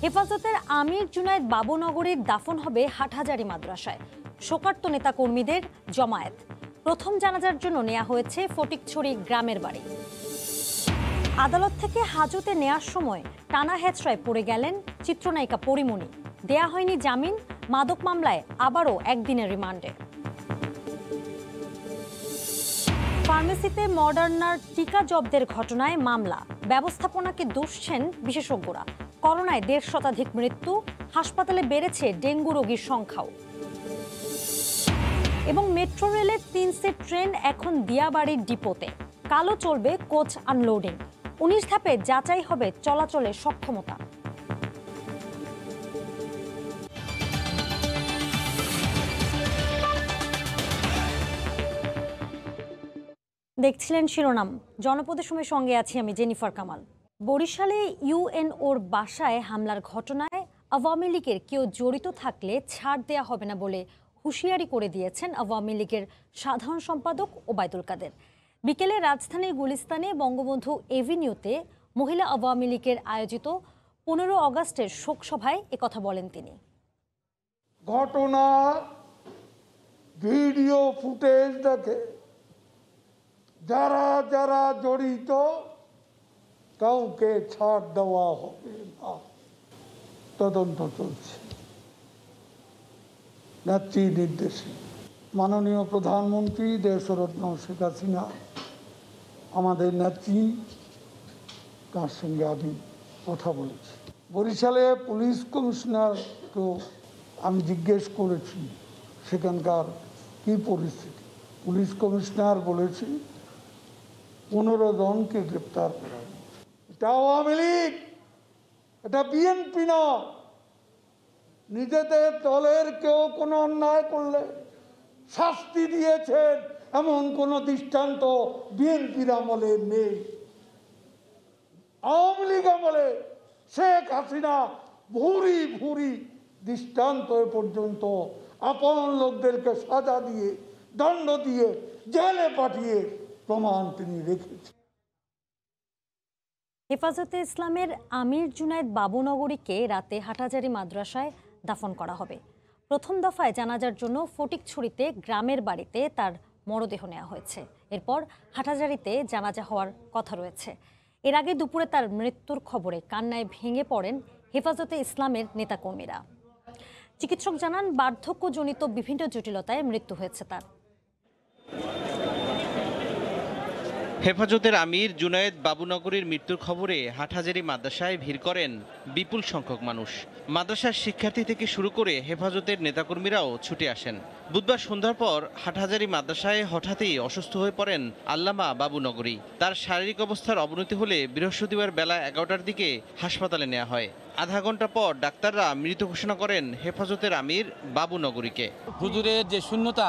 হেফাজতের আমির জুনায়েদ বাবুনগরীর দাফন হবে হাটহাজারী মাদ্রাসায়। শোকার্ত নেতা কর্মীদের জমায়েত। প্রথম জানাজার জন্য নেওয়া হয়েছে ফটিকছড়ি গ্রামের বাড়ি। আদালত থেকে হাজতে নেয়ার সময় টানা হেঁচড়ায় পড়ে গেলেন চিত্রনায়িকা পরিমণি। দেয়া হয়নি জামিন, মাদক মামলায় আবারও একদিনের রিমান্ডে। ফার্মেসিতে মডার্নার টিকা জব্দের ঘটনায় মামলা, ব্যবস্থাপনাকে দুষছেন বিশেষজ্ঞরা। করোনায় ১৫০ শতাধিক মৃত্যু, হাসপাতালে বেড়েছে ডেঙ্গু রোগীর সংখ্যাও। এবং মেট্রো রেলের ৩ সেট ট্রেন এখন দিয়াবাড়ির ডিপোতে। কালো চলবে কোচ আনলোডিং। ১৯ ধাপে যাচাই হবে চলাচলের সক্ষমতা। দেখছিলেন শিরোনাম। জনপদের সময় সঙ্গে আছি আমি জেনিফার কামাল। বরিশালে ইউএনওর বাসায় হামলার ঘটনায় আওয়ামী লীগের কেউ জড়িত থাকলে ছাড় দেয়া হবে না বলে হুঁশিয়ারি করে দিয়েছেন আওয়ামী লীগের সাধারণ সম্পাদক ওবায়দুল কাদের। বিকেলে রাজধানীর গুলিস্তানে বঙ্গবন্ধু এভিনিউতে মহিলা আওয়ামী লীগের আয়োজিত ১৫ আগস্টের শোকসভায় একথা বলেন তিনি। ঘটনা ভিডিও ফুটেজ দেখে যারা যারা জড়িত কাউকে ছাড় দেওয়া হবে না। তদন্ত চলছে নেত্রী নির্দেশে। মাননীয় প্রধানমন্ত্রী দেশরত্ন শেখ হাসিনা আমাদের নেত্রী, তার সঙ্গে আমি কথা বলেছি। বরিশালে পুলিশ কমিশনারকেও আমি জিজ্ঞেস করেছি সেখানকার কী পরিস্থিতি। পুলিশ কমিশনার বলেছি ১৫ জনকে গ্রেপ্তার করা হয়েছে। এটা আওয়ামী লীগ, এটা বিএনপি না। নিজেদের দলের কেউ কোনো অন্যায় করলে শাস্তি দিয়েছেন এমন কোনো দৃষ্টান্ত বিএনপির আমলে নেই। আওয়ামী লীগ আমলে শেখ হাসিনা ভুরি ভুরি দৃষ্টান্ত পর্যন্ত আপন লোকদেরকে সাজা দিয়ে, দণ্ড দিয়ে, জেলে পাঠিয়ে প্রমাণ তিনি রেখেছেন। হেফাজতে ইসলামের আমির জুনায়েদ বাবুনগরীকে রাতে হাটহাজারী মাদ্রাসায় দাফন করা হবে। প্রথম দফায় জানাজার জন্য ফটিকছড়িতে গ্রামের বাড়িতে তার মরদেহ নেওয়া হয়েছে। এরপর হাটহাজারীতে জানাজা হওয়ার কথা রয়েছে। এর আগে দুপুরে তার মৃত্যুর খবরে কান্নায় ভেঙে পড়েন হেফাজতে ইসলামের নেতাকর্মীরা। চিকিৎসক জানান বার্ধক্যজনিত বিভিন্ন জটিলতায় মৃত্যু হয়েছে তার। হেফাজতের আমির জুনায়েদ বাবুনগরীর মৃত্যুর খবরে হাটহাজারী মাদ্রাসায় ভিড় করেন বিপুল সংখ্যক মানুষ। মাদ্রাসার শিক্ষার্থী থেকে শুরু করে হেফাজতের নেতাকর্মীরাও ছুটে আসেন। বুধবার সন্ধ্যার পর হাটহাজারী মাদ্রাসায় হঠাৎই অসুস্থ হয়ে পড়েন আল্লামা বাবুনগরী। তার শারীরিক অবস্থার অবনতি হলে বৃহস্পতিবার বেলা ১১টার দিকে হাসপাতালে নেওয়া হয়। আধা ঘন্টা পর ডাক্তাররা মৃত ঘোষণা করেন হেফাজতের আমির বাবুনগরীকে। হুজুরের যে শূন্যতা,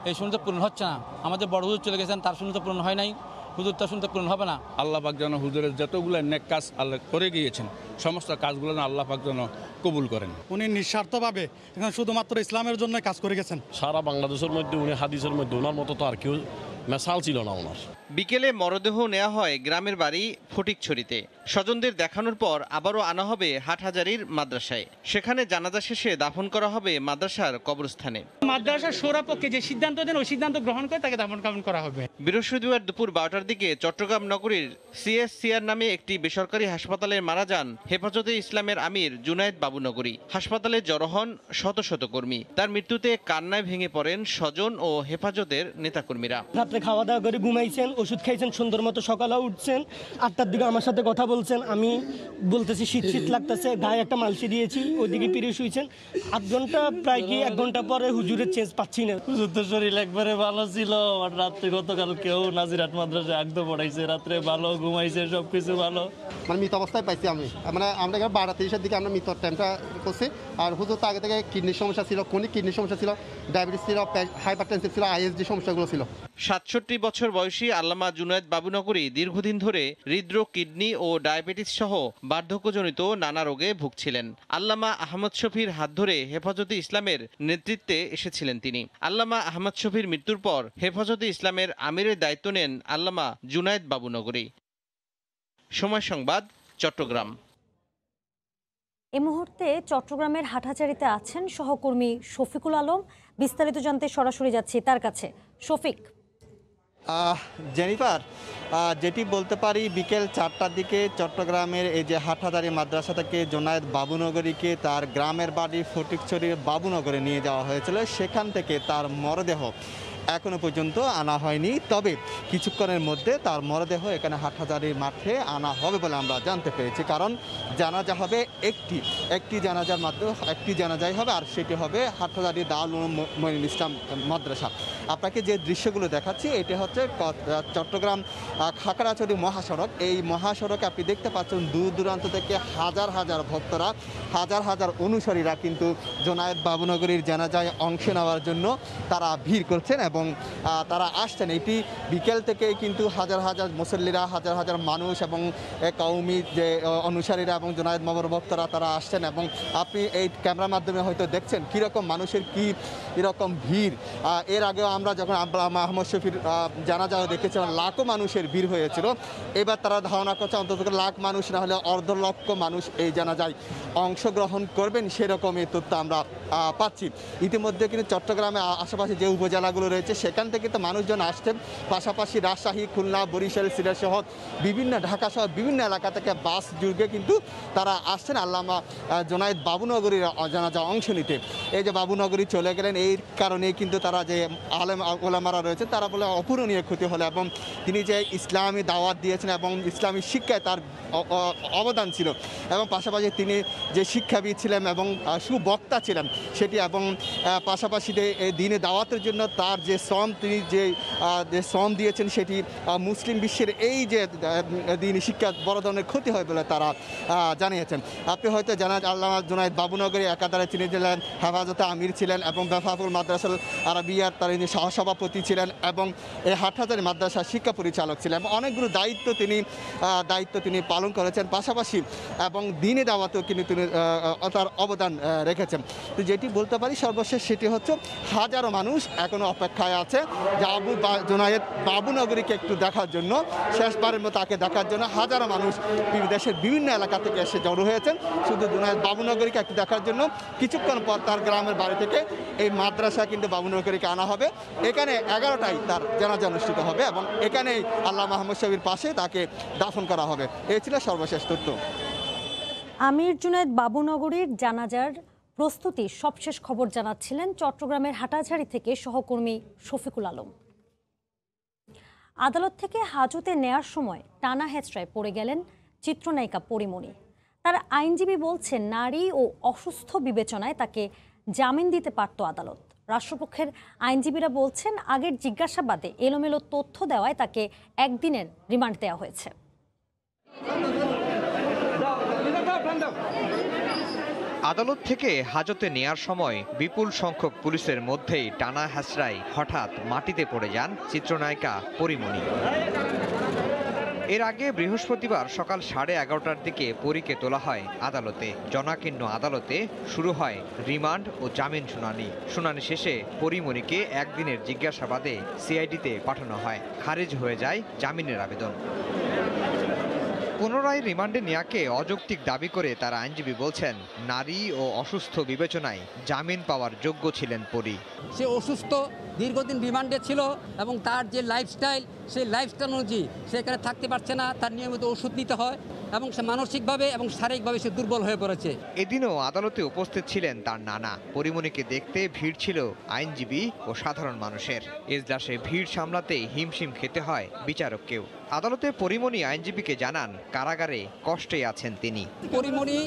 এই শূন্যতা পূরণ হচ্ছে না। আমাদের বড় হুজুর চলে গেছেন, তার শূন্যতা পূরণ হয় নাই, হুজুর তার শূন্যতা পূরণ হবে না। আল্লাহ পাক যেন হুজুরের যতগুলো নেক কাজ আল্লাহ করে গিয়েছেন সমস্ত কাজগুলো আল্লাহ পাক যেন কবুল করেন। উনি নিঃস্বার্থভাবে এখানে শুধুমাত্র ইসলামের জন্য কাজ করে গেছেন। সারা বাংলাদেশের মধ্যে উনি হাদিসের মধ্যে ওনার মতো তো আর কেউ মেসাল ছিল না ওনার। বিকেলে মরদেহ নেওয়া হয় গ্রামের বাড়ি ফটিকছড়িতে। স্বজনদের দেখানোর পর আবারও আনা হবে হাটহাজারীর মাদ্রাসায়। সেখানে জানাজা শেষে দাফন করা হবে মাদ্রাসার কবরস্থানে। মাদ্রাসার শোরাপক্ষে যে সিদ্ধান্ত দেন ওই সিদ্ধান্ত গ্রহণ করে তাকে দাফন কাফন করা হবে। বৃহস্পতিবার দুপুর ১২টার দিকে চট্টগ্রাম নগরীর সিএসসিআর নামে একটি বেসরকারি হাসপাতালে মারা যান হেফাজতে ইসলামের আমির জুনায়েদ বাবুনগরী। হাসপাতালে জড়ো হন শত শত কর্মী। তার মৃত্যুতে কান্নায় ভেঙে পড়েন স্বজন ও হেফাজতের নেতাকর্মীরা। রাত্রে খাওয়া দাওয়া করে ঘুমাইছেন, ওষুধ খাইছেন, সুন্দর মতো সকালে উঠছেন, ৮টার দিকে আমার সাথে কথা বলছেন। আমি বলতেছি শীত শীত লাগতেছে, গায়ে একটা মালসি দিয়েছি, ওইদিকে পিড়ে শুয়েছেন। ৮ ঘন্টা প্রায় কি ১ ঘন্টা পরে হুজুরের চেঞ্জ পাচ্ছি না। হুজুর তো শরীর একবারে ভালো ছিল। আর রাত্রে গতকাল কেউ নাজিরাট মাদ্রাসায় একদম পড়াইছে, রাত্রে ভালো ঘুমাইছে, সবকিছু ভালো। মানে মৃত অবস্থায় পাইছি আমি। মানে আমরা 12:30-এর দিকে আমরা মৃত টাইমটা করছি। আর হুজুর তো আগে থেকে কিডনির সমস্যা ছিল, ক্রনিক কিডনির সমস্যা ছিল, ডায়াবেটিস ছিল, হাইপারটেনসিভ ছিল, আইএসডি সমস্যাগুলো ছিল। ৬৭ বছর বয়সী আল্লামা জুনায়েদ বাবুনগরী দীর্ঘদিন ধরে হৃদরোগ, কিডনি ও ডায়াবেটিস সহ বার্ধক্যজনিত নানা রোগে ভুগছিলেন। আল্লামা আহমদ শফির হাত ধরে হেফাজতে ইসলামের নেতৃত্বে এসেছিলেন তিনি। আল্লামা আহমদ শফির মৃত্যুর পর হেফাজতে ইসলামের আমিরের দায়িত্ব নেন আল্লামা জুনায়েদ বাবুনগরী। সময় সংবাদ, চট্টগ্রাম। এই মুহূর্তে চট্টগ্রামের হাটহাজারীতে আছেন সহকর্মী শফিকুল আলম। বিস্তারিত জানতে সরাসরি যাচ্ছি তার কাছে। শফিক, জেনিফার, যেটি বলতে পারি বিকেল 4টার দিকে চট্টগ্রামের এই যে হাটহাজারী মাদ্রাসা থেকে জোনায়েদ বাবুনগরীকে তার গ্রামের বাড়ি ফটিকছড়ির বাবুনগরে নিয়ে যাওয়া হয়েছিল। সেখান থেকে তার মরদেহ এখনো পর্যন্ত আনা হয়নি, তবে কিছুক্ষণের মধ্যে তার মরদেহ এখানে হাটহাজারীর মাঠে আনা হবে বলে আমরা জানতে পেরেছি। কারণ জানাজা হবে একটি জানাজার মাধ্যমে একটি জানাজাই হবে, আর সেটি হবে হাটহাজারী দারুল উলুম মঈনুল ইসলাম মাদ্রাসা। আপনাকে যে দৃশ্যগুলো দেখাচ্ছি এটি হচ্ছে চট্টগ্রাম খাগড়াছড়ি মহাসড়ক। এই মহাসড়কে আপনি দেখতে পাচ্ছেন দূর দূরান্ত থেকে হাজার হাজার ভক্তরা, হাজার হাজার অনুসারীরা কিন্তু জোনায়েদ বাবুনগরীর জানাজায় অংশ নেওয়ার জন্য তারা ভিড় করছেন এবং তারা আসছেন। এটি বিকেল থেকে কিন্তু হাজার হাজার মুসল্লিরা, হাজার হাজার মানুষ এবং কওমি যে অনুসারীরা এবং জোনায়েদ বাবুর ভক্তরা তারা আসছেন। এবং আপনি এই ক্যামেরার মাধ্যমে হয়তো দেখছেন কীরকম মানুষের কীরকম ভিড়। এর আগেও আমরা যখন আহমদ শফির জানাজাও দেখেছিলাম লাখো মানুষের ভিড় হয়েছিল। এবার তারা ধারণা করছে অন্তত লাখ মানুষ না হলে অর্ধ লক্ষ মানুষ এই জানাজায় অংশগ্রহণ করবেন, সেরকমই তথ্য আমরা পাচ্ছি। ইতিমধ্যে কিন্তু চট্টগ্রামে আশেপাশে যে উপজেলাগুলো রয়েছে সেখান থেকে তো মানুষজন আসছেন, পাশাপাশি রাজশাহী, খুলনা, বরিশাল, সিলেট সহ বিভিন্ন ঢাকা সহ বিভিন্ন এলাকা থেকে বাস যুগে কিন্তু তারা আসছেন আল্লামা জোনায়েদ বাবুনগরীর জানাজা অংশ নিতে। এই যে বাবুনগরী চলে গেলেন, এই কারণেই কিন্তু তারা যে আলেম ওলামারা রয়েছে তারা বলে অপূরণীয় ক্ষতি হলো। এবং তিনি যে ইসলামী দাওয়াত দিয়েছেন এবং ইসলামী শিক্ষায় তার অবদান ছিল, এবং পাশাপাশি তিনি যে শিক্ষাবিদ ছিলেন এবং সুবক্তা ছিলেন সেটি, এবং পাশাপাশি এই দিনে দাওয়াতের জন্য তার যে শ্রম, তিনি যে শ্রম দিয়েছেন সেটি মুসলিম বিশ্বের এই যে দিন শিক্ষা বড় ধরনের ক্ষতি হয় বলে তারা জানিয়েছেন। আপনি হয়তো জানেন আল্লামা জোনায়েদ বাবুনগরী একাধারে তিনি ছিলেন হেফাজতে আমির ছিলেন এবং বেফাকুল মাদ্রাসাল আরাবিয়ার তার সহসভাপতি ছিলেন এবং এই হাটহাজারী মাদ্রাসার শিক্ষা পরিচালক ছিলেন এবং অনেকগুলো দায়িত্ব তিনি পালন করেছেন। পাশাপাশি এবং দিনে দাওয়াতেও তিনি তার অবদান রেখেছেন। তো যেটি বলতে পারি সর্বশেষ সেটি হচ্ছে হাজারো মানুষ এখনো অপেক্ষায় আছে যে জোনায়েদ বাবুনগরীকে একটু দেখার জন্য, শেষবারের মতো তাকে দেখার জন্য হাজারো মানুষ দেশের বিভিন্ন এলাকা থেকে এসে জড়ো হয়েছেন শুধু জোনায়েদ বাবুনগরীকে একটু দেখার জন্য। কিছুক্ষণ পর তার গ্রামের বাড়ি থেকে এই মাদ্রাসা কিন্তু বাবুনগরীকে আনা হবে। এখানে 11টায় তার জানাজা অনুষ্ঠিত হবে এবং এখানেই আল্লামা আহমদ শফির পাশে তাকে দাফন করা হবে। এই ছিল সর্বশেষ তথ্য। আমির জুনায়েদ বাবুনগরীর জানাজার প্রস্তুতি সবশেষ খবর জানাচ্ছিলেন চট্টগ্রামের হাটহাজারী থেকে সহকর্মী শফিকুল আলম। আদালত থেকে হাজতে নেয়ার সময় টানা হেঁচড়ায় পড়ে গেলেন চিত্রনায়িকা পরিমণি। তার আইনজীবী বলছেন নারী ও অসুস্থ বিবেচনায় তাকে জামিন দিতে পারত আদালত। রাষ্ট্রপক্ষের আইনজীবীরা বলছেন আগের জিজ্ঞাসাবাদে এলোমেলো তথ্য দেওয়ায় তাকে একদিনের রিমান্ড দেওয়া হয়েছে। আদালত থেকে হাজতে নেয়ার সময় বিপুল সংখ্যক পুলিশের মধ্যেই টানা হেঁচড়ায় হঠাৎ মাটিতে পড়ে যান চিত্রনায়িকা পরিমণি। এর আগে বৃহস্পতিবার সকাল 11:30টার দিকে পরীকে তোলা হয় আদালতে। জনাকীর্ণ আদালতে শুরু হয় রিমান্ড ও জামিন শুনানি শেষে পরিমণিকে একদিনের জিজ্ঞাসাবাদে সিআইডিতে পাঠানো হয়। খারিজ হয়ে যায় জামিনের আবেদন। পুনরায় রিমান্ডে নেয়াকে অযৌক্তিক দাবি করে তার আইনজীবী বলছেন নারী ও অসুস্থ বিবেচনায় জামিন পাওয়ার যোগ্য ছিলেন পরি। সে অসুস্থ, দীর্ঘদিন রিমান্ডে ছিল এবং তার যে লাইফস্টাইল সেই লাইফস্টাইল অনুযায়ী সে এখানে থাকতে পারছে না, তার নিয়মিত ওষুধ নিতে হয় এবং সে মানসিকভাবে এবং শারীরিকভাবে সে দুর্বল হয়ে পড়েছে। এদিনও আদালতে উপস্থিত ছিলেন তার নানা। পরিমণিকে দেখতে ভিড় ছিল আইনজীবী ও সাধারণ মানুষের। এজলাসে ভিড় সামলাতে হিমশিম খেতে হয় বিচারককেও। আদালতে পরিমণি আইনজীবীকে জানান কারাগারে কষ্টে আছেন তিনি। পরিমণি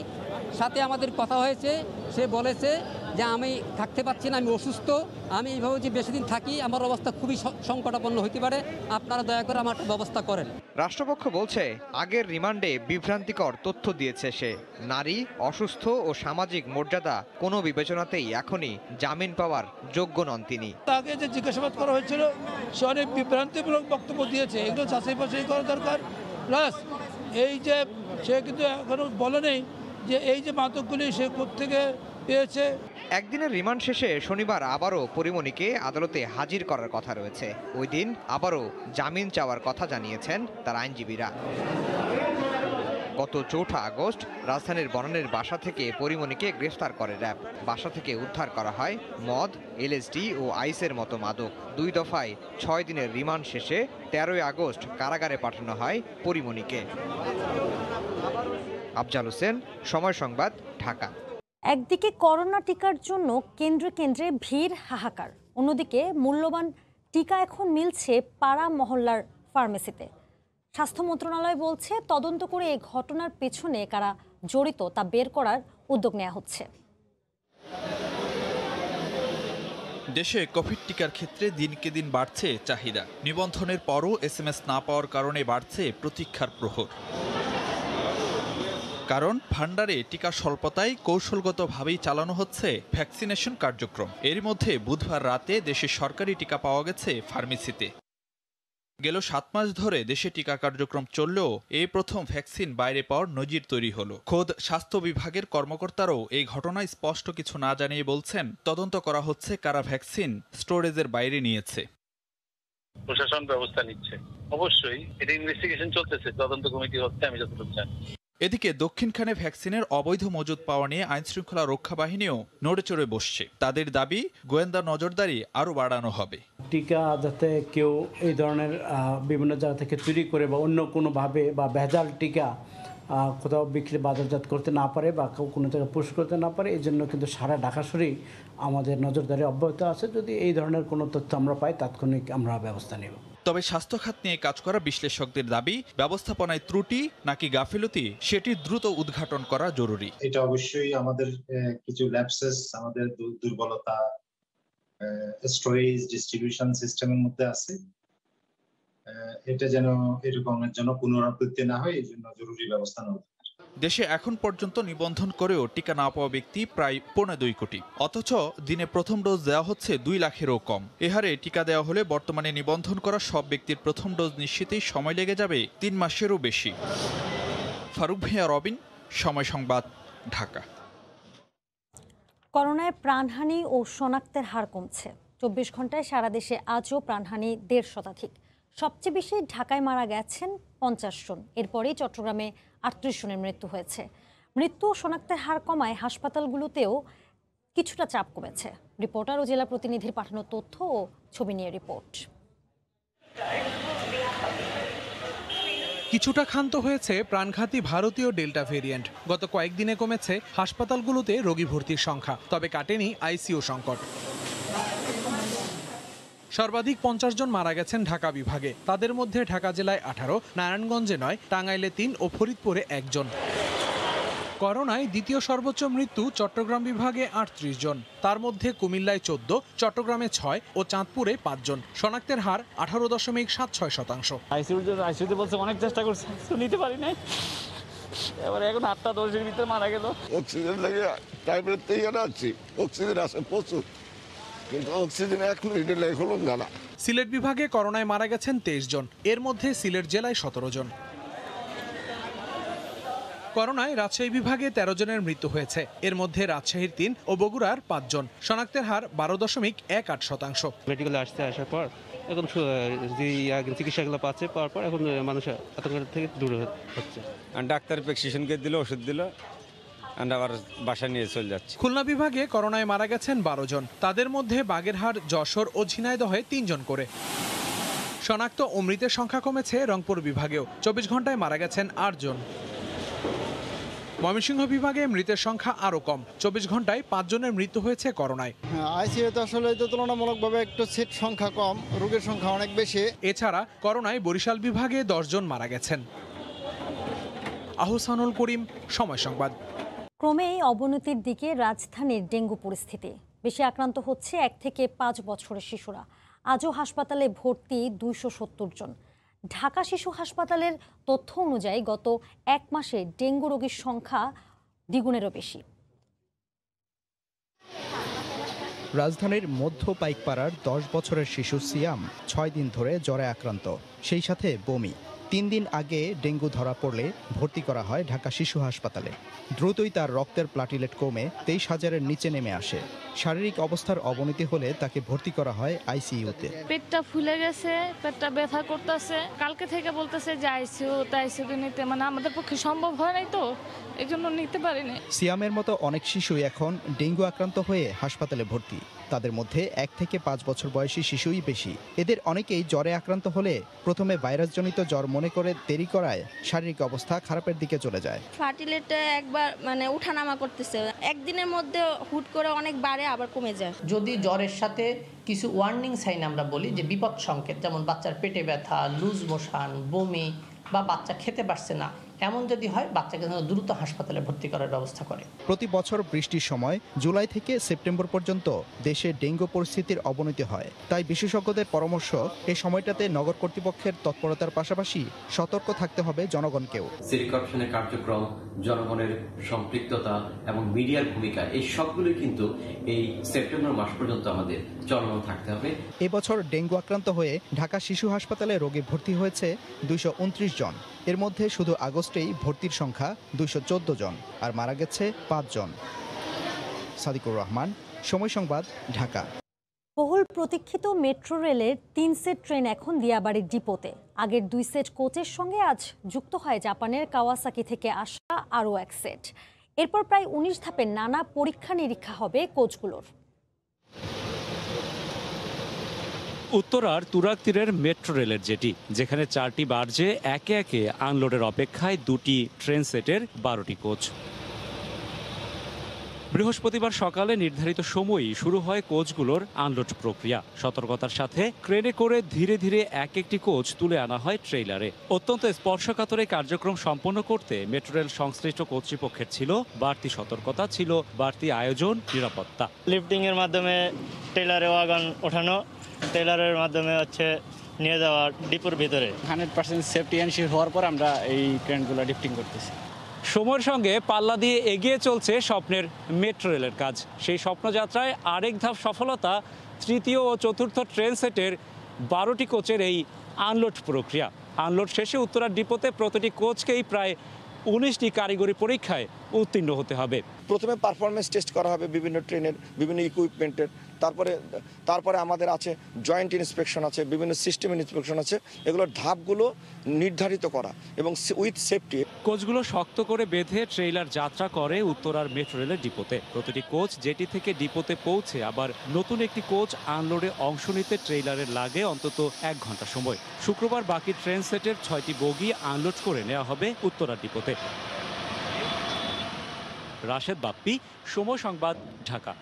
সাথে আমাদের কথা হয়েছে, সে বলেছে যে আমি থাকতে পারছি না, আমি অসুস্থ, আমি এইভাবে যে বেশি দিন থাকি আমার অবস্থা খুবই সংকটাপন্ন হতে পারে, আপনারা দয়া করে আমার ব্যবস্থা করেন। রাষ্ট্রপক্ষ বলছে আগের রিমান্ডে বিভ্রান্তিকর তথ্য দিয়েছে সে। নারী, অসুস্থ ও সামাজিক মর্যাদা কোনো বিবেচনাতেই এখনই জামিন পাওয়ার যোগ্য নন তিনি। আগে যে জিজ্ঞাসাবাদ করা হয়েছিল সে অনেক বিভ্রান্তিমূলক বক্তব্য দিয়েছে, এগুলো যাচাই বাছাই করা দরকার। প্লাস এই যে সে কিন্তু এখনো বলে নেই যে এই যে মাদকগুলি সে কোত্থেকে পেয়েছে। একদিনের রিমান্ড শেষে শনিবার আবারও পরিমণিকে আদালতে হাজির করার কথা রয়েছে। ওই দিন আবারও জামিন চাওয়ার কথা জানিয়েছেন তার আইনজীবীরা। গত 4 আগস্ট রাজধানীর বনানীর বাসা থেকে পরিমণিকে গ্রেফতার করে র্যাব। বাসা থেকে উদ্ধার করা হয় মদ, এলএসডি ও আইসের মতো মাদক। 2 দফায় 6 দিনের রিমান্ড শেষে 13 আগস্ট কারাগারে পাঠানো হয় পরিমণিকে। আফজাল হোসেন, সময় সংবাদ, ঢাকা। একদিকে করোনা টিকার জন্য কেন্দ্রে কেন্দ্রে ভিড়, হাহাকার, অন্যদিকে মূল্যবান টিকা এখন মিলছে পাড়া মহল্লার ফার্মেসিতে। স্বাস্থ্য মন্ত্রণালয় বলছে তদন্ত করে এই ঘটনার পেছনে কারা জড়িত তা বের করার উদ্যোগ নেওয়া হচ্ছে। দেশে কোভিড টিকার ক্ষেত্রে দিনকে দিন বাড়ছে চাহিদা। নিবন্ধনের পরও SMS না পাওয়ার কারণে বাড়ছে প্রতীক্ষার প্রহর। কারণ ভান্ডারে টিকা স্বল্পতায় কৌশলগতভাবেই চালানো হচ্ছে ভ্যাকসিনেশন কার্যক্রম। এর মধ্যে বুধবার রাতে দেশে সরকারি টিকা পাওয়া গেছে ফার্মেসিতে। গেল 7 মাস ধরে দেশে টিকা কার্যক্রম চললেও এই প্রথম ভ্যাকসিন বাইরে পাওয়ার নজির তৈরি হলো। খোদ স্বাস্থ্য বিভাগের কর্মকর্তারাও এই ঘটনায় স্পষ্ট কিছু না জানিয়ে বলছেন তদন্ত করা হচ্ছে কারা ভ্যাকসিন স্টোরেজের বাইরে নিয়েছে। প্রশাসন ব্যবস্থা নিচ্ছে, অবশ্যই এটা ইনভেস্টিগেশন চলতেছে, তদন্ত কমিটি হচ্ছে, আমি যতটুকু জানি। এদিকে দক্ষিণখানে ভ্যাকসিনের অবৈধ মজুদ পাওয়া নিয়ে আইনশৃঙ্খলা রক্ষা বাহিনীও নড়েচড়ে বসছে। তাদের দাবি গোয়েন্দা নজরদারি আরও বাড়ানো হবে। টিকা যাতে কেউ এই ধরনের বিভিন্ন জায়গা থেকে চুরি করে বা অন্য কোনোভাবে বা ভেজাল টিকা কোথাও বিক্রি বাজারজাত করতে না পারে বা কোনো জায়গায় পুশ করতে না পারে, এই জন্য কিন্তু সারা ঢাকা শহরে আমাদের নজরদারি অব্যাহত আছে। যদি এই ধরনের কোনো তথ্য আমরা পাই তাৎক্ষণিক আমরা ব্যবস্থা নেব। তবে স্বাস্থ্য খাত নিয়ে কাজ করা বিশ্লেষকদের দাবি, ব্যবস্থাপনায় ত্রুটি নাকি গাফিলতি সেটি দ্রুত উদ্ঘাটন করা জরুরি। এটা অবশ্যই আমাদের কিছু ল্যাপসেস, আমাদের দুর্বলতা স্টোরেজ ডিস্ট্রিবিউশন সিস্টেমের মধ্যে আছে। এটা যেন এরকমের জন্য পুনরাবৃত্তি না হয়, এই জন্য জরুরি ব্যবস্থা নেওয়া। দেশে এখন পর্যন্ত নিবন্ধন করেও টিকা না পাওয়া ব্যক্তি প্রায় 2.25 কোটি। অথচ দিনে প্রথম ডোজ দেওয়া হচ্ছে 2 লাখেরও কম। এ হারে টিকা দেওয়া হলে বর্তমানে নিবন্ধন করা সব ব্যক্তির প্রথম ডোজ নিশ্চিতেই সময় লেগে যাবে 3 মাসেরও বেশি। ফারুক ভাইয়া, রবিন, সময় সংবাদ, ঢাকা। করোনায় প্রাণহানি ও শনাক্তের হার কমছে। 24 ঘন্টায় সারা দেশে আজও প্রাণহানি 150 শতাধিক। সবচেয়ে বেশি ঢাকায় মারা গেছেন 50 জন। এরপরেই চট্টগ্রামে 38 জনের মৃত্যু হয়েছে। মৃত্যু ও শনাক্তের হার কমায় হাসপাতালগুলোতেও কিছুটা চাপ কমেছে। রিপোর্টার ও জেলা প্রতিনিধির পাঠানো তথ্য ও ছবি নিয়ে রিপোর্ট। কিছুটা ক্ষান্ত হয়েছে প্রাণঘাতী ভারতীয় ডেল্টা ভেরিয়েন্ট। গত কয়েকদিনে কমেছে হাসপাতালগুলোতে রোগী ভর্তির সংখ্যা, তবে কাটেনি আইসিইউ সংকট। সর্বাধিক 50 জন মারা গেছেন ঢাকা বিভাগে। তাদের মধ্যে ঢাকা জেলায় 18, নারায়ণগঞ্জে 9, টাঙ্গাইলে 3 ও ফরিদপুরে 1 জন। করোনায় দ্বিতীয় সর্বোচ্চ মৃত্যু চট্টগ্রাম বিভাগে 38 জন। তার মধ্যে কুমিল্লায় 14, চট্টগ্রামে 6 ও চাঁদপুরে 5 জন। শনাক্তের হার 18.76%। আইসিইউতে বলছে অনেক চেষ্টা করছে, নিতে পারি নাই। এবারে এখন 8টা 10-এর ভিতরে মারা গেল। অক্সিজেন লাগে টাইমের থেকে আছি, অক্সিজেন আছে প্রচুর, কিন্তু অক্সিজেন 1 মিনিটে লেগে হলো না। সিলেট বিভাগে করোনায় মারা গেছেন 23 জন। এর মধ্যে সিলেট জেলায় 17 জন। করোনায় রাজশাহী বিভাগে 13 জনের মৃত্যু হয়েছে। এর মধ্যে রাজশাহীর 3 ও বগুড়ার 5 জন। শনাক্তের হার 12.18%। মেডিকেলে আসার পর এখন যে চিকিৎসাগুলো পাচ্ছে, পাওয়ার পর এখন মানুষ আতঙ্ক থেকে দূর হচ্ছে। ডাক্তার প্রেসক্রিপশনকে দিল, ওষুধ দিল, আবার বাসা নিয়ে চলে যাচ্ছে। খুলনা বিভাগে করোনায় মারা গেছেন 12 জন। তাদের মধ্যে বাগেরহাট, যশোর ও ঝিনাইদহে 3 জন করে। শনাক্ত ও মৃতের সংখ্যা কমেছে রংপুর বিভাগেও। 24 ঘন্টায় মারা গেছেন 8 জন। ময়মনসিংহ বিভাগে মৃতের সংখ্যা আরও কম। 24 ঘন্টায় 5 জনের মৃত্যু হয়েছে করোনায়। আইসিইউতে আসলে তুলনামূলকভাবে একটু সিট সংখ্যা কম, রোগীর সংখ্যা অনেক বেশি। এছাড়া করোনায় বরিশাল বিভাগে 10 জন মারা গেছেন। আহসানুল করিম, সময় সংবাদ। ক্রমেই অবনতির দিকে রাজধানীর ডেঙ্গু পরিস্থিতি। বেশি আক্রান্ত হচ্ছে 1 থেকে 5 বছরের শিশুরা। আজও হাসপাতালে ভর্তি 270 জন। ঢাকা শিশু হাসপাতালের তথ্য অনুযায়ী গত 1 মাসে ডেঙ্গু রোগীর সংখ্যা দ্বিগুণেরও বেশি। রাজধানীর মধ্য পাইকপাড়ার 10 বছরের শিশু সিয়াম 6 দিন ধরে জ্বরে আক্রান্ত, সেই সাথে বমি। 3 দিন আগে ডেঙ্গু ধরা পড়লে ভর্তি করা হয় ঢাকা শিশু হাসপাতালে। দ্রুতই তার রক্তের প্লাটিলেট কমে 23,000-এর নিচে নেমে আসে। শারীরিক অবস্থার অবনতি হলে তাকে ভর্তি করা হয় আইসিইউতে। পেটটা ফুলে গেছে, পেটটা ব্যথা করতেছে, কালকে থেকে বলতেছে যে আইসিইউতে নিতে, মানে আমাদের পক্ষে সম্ভব হয় নাই তো এই জন্য নিতে পারিনি। সিয়ামের মতো অনেক শিশুই এখন ডেঙ্গু আক্রান্ত হয়ে হাসপাতালে ভর্তি। তাদের মধ্যে 1 থেকে 5 বছর বয়সী শিশুই বেশি। এদের অনেকেই জ্বরে আক্রান্ত হলে প্রথমে ভাইরাসজনিত জ্বর মনে করে দেরি করায় শারীরিক অবস্থা খারাপের দিকে চলে যায়। ফার্টিলেটে একবার মানে উঠানামা করতেছে, একদিনের মধ্যে হুট করে অনেক বাড়ে আবার কমে যায়। যদি জ্বরের সাথে কিছু ওয়ার্নিং সাইন আমরা বলি যে বিপদ সংকেত, যেমন বাচ্চার পেটে ব্যথা, লুজ মোশন, বমি বা বাচ্চা খেতে পারছে না, এমন যদি হয় বাচ্চাকে দ্রুত হাসপাতালে ভর্তি করার ব্যবস্থা করে। প্রতি বছর বৃষ্টির সময় জুলাই থেকে সেপ্টেম্বর পর্যন্ত দেশে ডেঙ্গু পরিস্থিতির অবনতি হয়। তাই বিশেষজ্ঞদের পরামর্শ, এই সময়টাতে নগর কর্তৃপক্ষের তৎপরতার পাশাপাশি সতর্ক থাকতে হবে জনগণকেও। সিটি কর্পোরেশনের কার্যক্রম, জনগণের সম্পৃক্ততা এবং মিডিয়ার ভূমিকা, এই সবগুলো কিন্তু এই সেপ্টেম্বর মাস পর্যন্ত আমাদের চলমান থাকতে হবে। এবছর ডেঙ্গু আক্রান্ত হয়ে ঢাকা শিশু হাসপাতালে রোগী ভর্তি হয়েছে 229 জন। এর মধ্যে শুধু আগস্টেই ভর্তির সংখ্যা 214 জন, আর মারা গেছে 5 জন। সাদিকুর রহমান, সময় সংবাদ, ঢাকা। বহুল প্রতীক্ষিত মেট্রো রেলের 3 সেট ট্রেন এখন দিয়াবাড়ির ডিপোতে। আগের 2 সেট কোচের সঙ্গে আজ যুক্ত হয় জাপানের কাওয়াসাকি থেকে আসা আরও 1 সেট। এরপর প্রায় 19 ধাপের নানা পরীক্ষা নিরীক্ষা হবে কোচগুলোর। উত্তরার তুরাগ তীরের মেট্রো রেলের যেটি, যেখানে 4টি বার্জে একে একে আনলোডের অপেক্ষায় 2টি ট্রেন সেটের 12টি কোচ। বৃহস্পতিবার সকালে নির্ধারিত সময়ই শুরু হয় কোচগুলোর আনলোড প্রক্রিয়া। সতর্কতার সাথে ক্রেনে করে ধীরে ধীরে এক একটি কোচ তুলে আনা হয় ট্রেইলারে। অত্যন্ত স্পর্শকাতর এই কার্যক্রম সম্পন্ন করতে মেট্রো রেল সংশ্লিষ্ট কর্তৃপক্ষের ছিল বাড়তি সতর্কতা, ছিল বাড়তি আয়োজন, নিরাপত্তা। লিফটিং এর মাধ্যমে ট্রেইলারে ওয়াগন ওঠানো, ট্রেইলারের মাধ্যমে নিয়ে যাওয়া ডিপোর ভিতরে। 100% সেফটি এনশিওর হওয়ার পর আমরা এই ট্রেনগুলো লিফটিং করতেছি। সময়ের সঙ্গে পাল্লা দিয়ে এগিয়ে চলছে স্বপ্নের মেট্রো রেলের কাজ। সেই স্বপ্নযাত্রায় আরেক ধাপ সফলতা, তৃতীয় ও চতুর্থ ট্রেন সেটের 12টি কোচের এই আনলোড প্রক্রিয়া। আনলোড শেষে উত্তরার ডিপোতে প্রতিটি কোচকেই প্রায় 19টি কারিগরি পরীক্ষায় উত্তীর্ণ হতে হবে। প্রথমে পারফরমেন্স টেস্ট করা হবে বিভিন্ন ট্রেনের, বিভিন্ন ইকুইপমেন্টের, তারপরে আমাদের আছে জয়েন্ট ইন্সপেকশন আছে, বিভিন্ন সিস্টেম ইন্সপেকশন আছে। এগুলোর ধাপগুলো নির্ধারিত করা এবং উইথ সেফটি। কোচগুলো শক্ত করে বেঁধে ট্রেইলার যাত্রা করে উত্তরার মেট্রো রেলের ডিপোতে। প্রতিটি কোচ যেটি থেকে ডিপোতে পৌঁছে আবার নতুন একটি কোচ আনলোডে অংশ নিতে ট্রেইলারের লাগে অন্তত 1 ঘন্টা সময়। শুক্রবার বাকি ট্রেন সেটের 6টি বগি আনলোড করে নেওয়া হবে উত্তরার ডিপোতে। রাশেদ বাপ্পি, সময় সংবাদ, ঢাকা।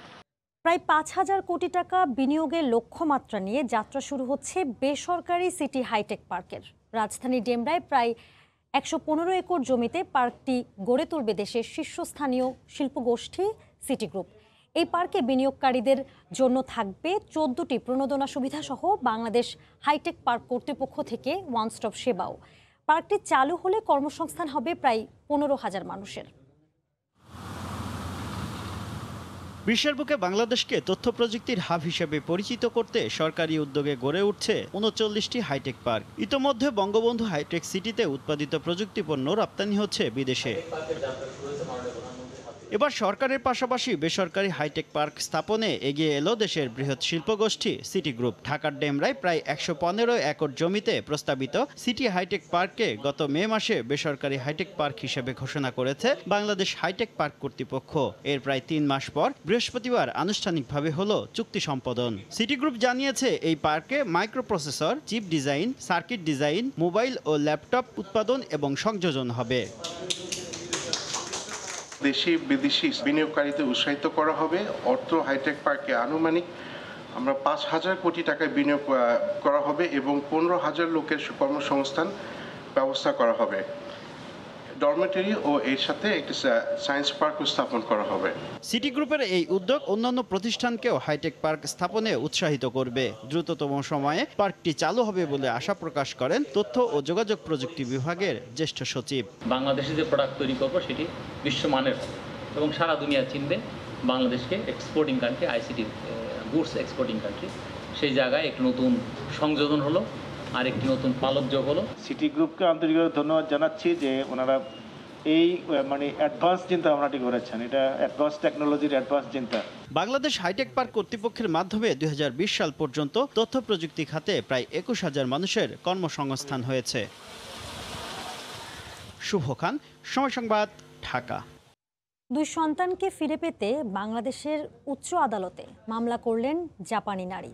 প্রায় 5,000 কোটি টাকা বিনিয়োগের লক্ষ্যমাত্রা নিয়ে যাত্রা শুরু হচ্ছে বেসরকারি সিটি হাইটেক পার্কের। রাজধানী ডেমরায় প্রায় 115 একর জমিতে পার্কটি গড়ে তুলবে দেশের শীর্ষস্থানীয় শিল্পগোষ্ঠী সিটি গ্রুপ। এই পার্কে বিনিয়োগকারীদের জন্য থাকবে 14টি প্রণোদনা সুবিধা সহ বাংলাদেশ হাইটেক পার্ক কর্তৃপক্ষ থেকে ওয়ান স্টপ সেবাও। পার্কটি চালু হলে কর্মসংস্থান হবে প্রায় 15,000 মানুষের। বিশ্বের বুকে বাংলাদেশকে তথ্য প্রযুক্তির হাব হিসেবে পরিচিত করতে সরকারি উদ্যোগে গড়ে উঠছে 39টি হাইটেক পার্ক। ইতোমধ্যে বঙ্গবন্ধু হাইটেক সিটিতে উৎপাদিত প্রযুক্তি পণ্য রপ্তানি হচ্ছে বিদেশে। এবার সরকারের পাশাপাশি বেসরকারি হাইটেক পার্ক স্থাপনে এগিয়ে এলো দেশের বৃহৎ শিল্পগোষ্ঠী সিটি গ্রুপ। ঢাকার ডেমরায় প্রায় 115 একর জমিতে প্রস্তাবিত সিটি হাইটেক পার্ককে গত মে মাসে বেসরকারি হাইটেক পার্ক হিসেবে ঘোষণা করেছে বাংলাদেশ হাইটেক পার্ক কর্তৃপক্ষ। এর প্রায় 3 মাস পর বৃহস্পতিবার আনুষ্ঠানিকভাবে হলো চুক্তি সম্পাদন। সিটি গ্রুপ জানিয়েছে এই পার্কে microprocessor, chip design, circuit design, mobile ও ল্যাপটপ উৎপাদন এবং সংযোজন হবে। দেশি বিদেশি বিনিয়োগকারীদের উৎসাহিত করা হবে। অর্থ হাইটেক পার্কে আনুমানিক আমরা 5,000 কোটি টাকায় বিনিয়োগ করা হবে এবং 15,000 লোকের কর্মসংস্থান ব্যবস্থা করা হবে। ডরমেটরি ও এর সাথে একটি সায়েন্স পার্ক স্থাপন করা হবে। সিটি গ্রুপের এই উদ্যোগ অন্যান্য প্রতিষ্ঠানকেও হাইটেক পার্ক স্থাপনে উৎসাহিত করবে। দ্রুততম সময়ে পার্কটি চালু হবে বলে আশা প্রকাশ করেন তথ্য ও যোগাযোগ প্রযুক্তি বিভাগের জ্যেষ্ঠ সচিব। বাংলাদেশে যে প্রোডাক্ট তৈরি করবো সেটি বিশ্বমানের এবং সারা দুনিয়া চিনবে বাংলাদেশকে exporting country, ICT goods exporting country. সেই জায়গায় এক নতুন সংযোজন হলো আরেকটি নতুন পালক যোগ হলো। সিটি গ্রুপকে আন্তরিকভাবে ধন্যবাদ জানাচ্ছি যে ওনারা এই মানে অ্যাডভান্স চিন্তা ভাবনাটি করেছেন। এটা অ্যাডভান্স টেকনোলজির অ্যাডভান্স চিন্তা। বাংলাদেশ হাইটেক পার্ক কর্তৃপক্ষের মাধ্যমে 2020 সাল পর্যন্ত তথ্য প্রযুক্তি খাতে প্রায় 21,000 মানুষের কর্মসংস্থান হয়েছে। শুভ খান, সময় সংবাদ, ঢাকা। 2 সন্তানকে ফিরে পেতে বাংলাদেশের উচ্চ আদালতে মামলা করলেন জাপানি নারী।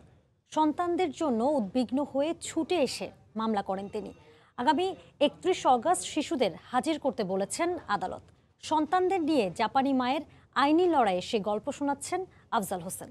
সন্তানদের জন্য উদ্বিগ্ন হয়ে ছুটে এসে মামলা করেন তিনি। আগামী 31 অগস্ট শিশুদের হাজির করতে বলেছেন আদালত। সন্তানদের নিয়ে জাপানি মায়ের আইনি লড়াইয়ে সে গল্প শোনাচ্ছেন আফজাল হোসেন।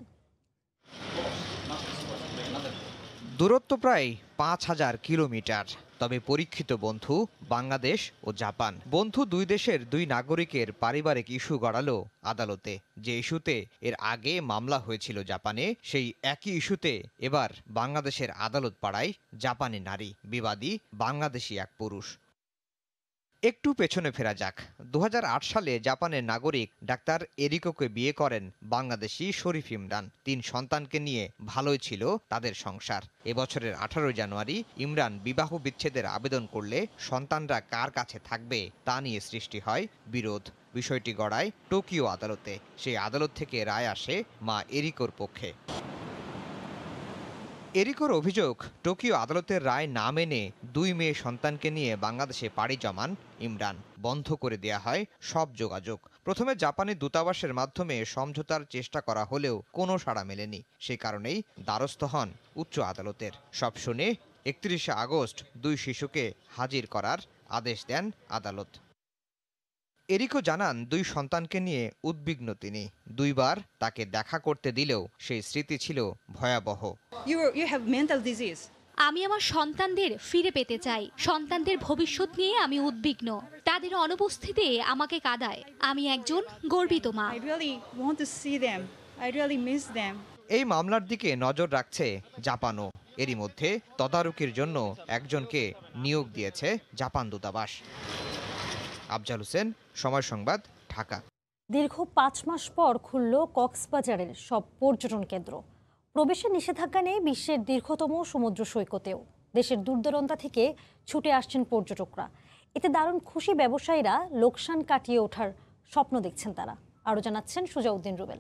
দূরত্ব প্রায় 5,000 কিলোমিটার, তবে পরীক্ষিত বন্ধু বাংলাদেশ ও জাপান। বন্ধু দুই দেশের 2 নাগরিকের পারিবারিক ইস্যু গড়ালো আদালতে। যে ইস্যুতে এর আগে মামলা হয়েছিল জাপানে, সেই একই ইস্যুতে এবার বাংলাদেশের আদালত পাড়ায় জাপানি নারী, বিবাদী বাংলাদেশি এক পুরুষ। একটু পেছনে ফেরা যাক। 2008 সালে জাপানের নাগরিক ডাক্তার এরিকোকে বিয়ে করেন বাংলাদেশি শরীফ ইমরান। 3 সন্তানকে নিয়ে ভালোই ছিল তাদের সংসার। এবছরের 18 জানুয়ারি ইমরান বিবাহ বিচ্ছেদের আবেদন করলে সন্তানরা কার কাছে থাকবে তা নিয়ে সৃষ্টি হয় বিরোধ। বিষয়টি গড়ায় টোকিও আদালতে। সেই আদালত থেকে রায় আসে মা এরিকোর পক্ষে। এরিকোর অভিযোগ, টোকিও আদালতের রায় না মেনে 2 মেয়ে সন্তানকে নিয়ে বাংলাদেশে পাড়ি জমান ইমরান। বন্ধ করে দেয়া হয় সব যোগাযোগ। প্রথমে জাপানি দূতাবাসের মাধ্যমে সমঝোতার চেষ্টা করা হলেও কোনো সাড়া মেলেনি। সেই কারণেই দ্বারস্থ হন উচ্চ আদালতের। সব শুনে 31 আগস্ট 2 শিশুকে হাজির করার আদেশ দেন আদালত। এরিকো জানান 2 সন্তানকে নিয়ে উদ্বিগ্ন তিনি। 2 বার তাকে দেখা করতে দিলেও সেই স্মৃতি ছিল ভয়াবহ। আমি আমার সন্তানদের ফিরে পেতে চাই। সন্তানদের ভবিষ্যৎ নিয়ে আমি উদ্বিগ্ন। তাদের অনুপস্থিতি আমাকে কাঁদায়। আমি একজন গর্বিত মা। এই মামলার দিকে নজর রাখছে জাপানও। এরই মধ্যে তদারকির জন্য একজনকে নিয়োগ দিয়েছে জাপান দূতাবাস। আফজাল হোসেন, সময় সংবাদ, ঢাকা। দীর্ঘ 5 মাস পর খুলল কক্সবাজারের সব পর্যটন কেন্দ্র। প্রবেশের নিষেধাজ্ঞা নেই বিশ্বের দীর্ঘতম সমুদ্র সৈকতেও। দেশের দূরদূরান্ত থেকে ছুটে আসছেন পর্যটকরা। এতে দারুণ খুশি ব্যবসায়ীরা। লোকসান কাটিয়ে ওঠার স্বপ্ন দেখছেন তারা। আরও জানাচ্ছেন সুজাউদ্দিন রুবেল।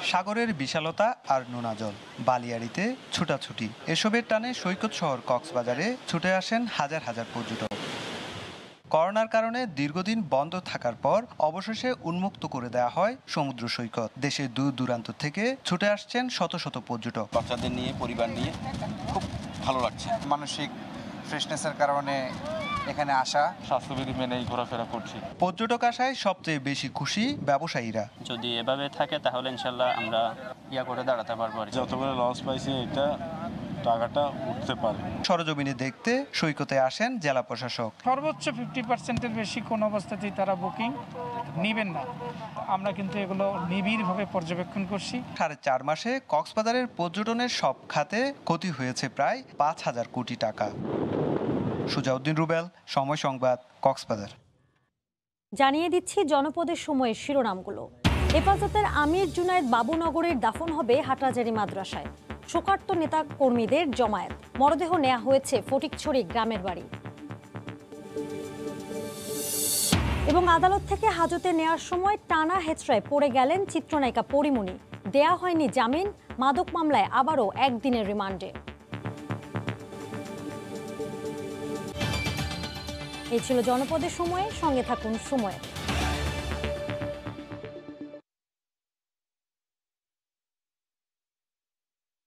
সাগরের বিশালতা আর নোনা জল, বালিয়াড়িতে ছুটাছুটি, এসবের টানে সৈকত শহর কক্সবাজারে ছুটে আসেন হাজার হাজার পর্যটক। করোনার কারণে দীর্ঘদিন বন্ধ থাকার পর অবশেষে উন্মুক্ত করে দেওয়া হয় সমুদ্র সৈকত। দেশের দূর দূরান্ত থেকে ছুটে আসছেন শত শত পর্যটক। বাচ্চাদের নিয়ে, পরিবার নিয়ে খুব ভালো লাগছে। মানসিক ফ্রেশনেসের কারণে এখানে আসা, স্বাস্থ্যবিধি মেনেই ঘোরাফেরা করছি। পর্যটক আসায় সবচেয়ে বেশি খুশি ব্যবসায়ীরা। যদি এভাবে থাকে তাহলে ইনশাল্লাহ আমরা করে দাঁড়াতে পারবো। যতবার লস পাইছি এটা টাকাটা উঠতে পারে। সরজমিনে দেখতে সৈকতে আসেন জেলা প্রশাসক। সর্বোচ্চ 50%-এর বেশি কোন অবস্থাতেই তারা বুকিং নেবেন না। আমরা কিন্তু এগুলো নিবিড়ভাবে পর্যবেক্ষণ করছি। 4.5 মাসে কক্সবাজারের পর্যটনের সব খাতে ক্ষতি হয়েছে প্রায় 5,000 কোটি টাকা। সুজাউদ্দিন রুবেল, সময় সংবাদ, কক্সবাজার। জানিয়ে দিচ্ছি জনপদের সময়ের শিরোনামগুলো। হেফাজতের আমির জুনায়েদ বাবুনগরের দাফন হবে হাটহাজারী মাদ্রাসায়। শোকার্ত নেতা কর্মীদের জমায়েত। মরদেহ নেওয়া হয়েছে ফটিকছড়ি গ্রামের বাড়ি। এবং আদালত থেকে হাজতে নেওয়ার সময় টানা হেঁচড়ায় পড়ে গেলেন চিত্রনায়িকা পরিমণি। দেয়া হয়নি জামিন, মাদক মামলায় আবারও 1 দিনের রিমান্ডে। এই ছিল জনপদের সময়ে। সঙ্গে থাকুন সময়।